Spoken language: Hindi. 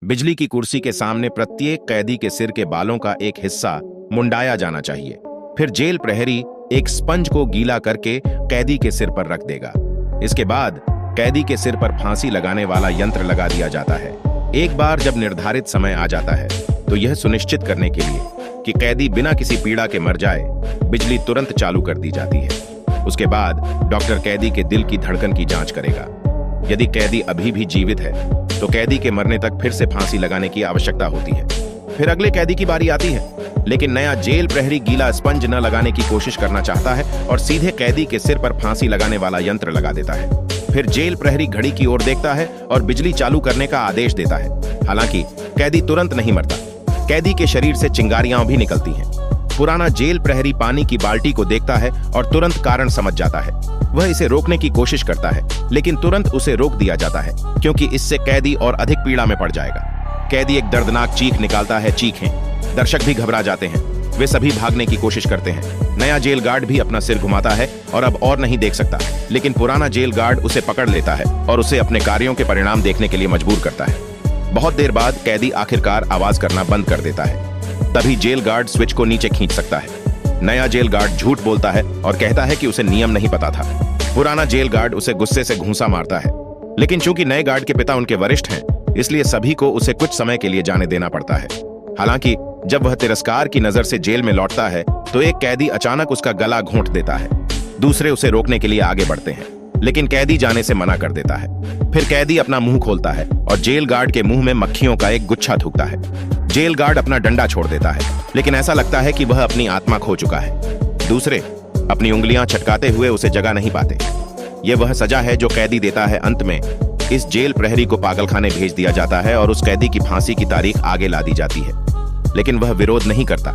बिजली की कुर्सी के सामने प्रत्येक कैदी के सिर के बालों का एक हिस्सा मुंडाया जाना चाहिए। फिर जेल प्रहरी एक स्पंज को गीला करके कैदी के सिर पर रख देगा। इसके बाद कैदी के सिर पर फांसी लगाने वाला यंत्र लगा दिया जाता है। एक बार जब निर्धारित समय आ जाता है तो यह सुनिश्चित करने के लिए कि कैदी बिना किसी पीड़ा के मर जाए, बिजली तुरंत चालू कर दी जाती है। उसके बाद डॉक्टर कैदी के दिल की धड़कन की जांच करेगा। यदि कैदी अभी भी जीवित है तो कैदी के मरने तक फिर से फांसी लगाने की आवश्यकता होती है। फिर अगले कैदी की बारी आती है, लेकिन नया जेल प्रहरी गीला स्पंज न लगाने की कोशिश करना चाहता है और सीधे कैदी के सिर पर फांसी लगाने वाला यंत्र लगा देता है। फिर जेल प्रहरी घड़ी की ओर देखता है और बिजली चालू करने का आदेश देता है। हालांकि कैदी तुरंत नहीं मरता, कैदी के शरीर से चिंगारियां भी निकलती हैं। पुराना जेल प्रहरी पानी की बाल्टी को देखता है और तुरंत कारण समझ जाता है। वह इसे रोकने की कोशिश करता है, लेकिन तुरंत उसे रोक दिया जाता है क्योंकि इससे कैदी और अधिक पीड़ा में पड़ जाएगा। कैदी एक दर्दनाक चीख निकालता है। चीखें, दर्शक भी घबरा जाते हैं। वे सभी भागने की कोशिश करते हैं। नया जेल गार्ड भी अपना सिर घुमाता है और अब और नहीं देख सकता, लेकिन पुराना जेल गार्ड उसे पकड़ लेता है और उसे अपने कार्यों के परिणाम देखने के लिए मजबूर करता है। बहुत देर बाद कैदी आखिरकार आवाज करना बंद कर देता है। तभी जेल गार्ड स्विच को नीचे खींच सकता है। नया जेल गार्ड झूठ बोलता है और कहता है कि उसे नियम नहीं पता था। पुराना जेल गार्ड उसे गुस्से से घूंसा मारता है, लेकिन चूंकि नए गार्ड के पिता उनके वरिष्ठ हैं, इसलिए सभी को उसे कुछ समय के लिए जाने देना पड़ता है। हालांकि जब वह तिरस्कार की नजर से जेल में लौटता है तो एक कैदी अचानक उसका गला घोंट देता है। दूसरे उसे रोकने के लिए आगे बढ़ते हैं, लेकिन कैदी जाने से मना कर देता है। फिर कैदी अपना मुंह खोलता है और जेल गार्ड के मुंह में मक्खियों का एक गुच्छा थूकता है। जेल गार्ड अपना डंडा छोड़ देता है, लेकिन ऐसा लगता है कि वह अपनी आत्मा खो चुका है। दूसरे अपनी उंगलियां छटकाते हुए उसे जगा नहीं पाते। यह वह सजा है जो कैदी देता है। अंत में इस जेल प्रहरी को पागलखाने भेज दिया जाता है और उस कैदी की फांसी की तारीख आगे ला दी जाती है, लेकिन वह विरोध नहीं करता।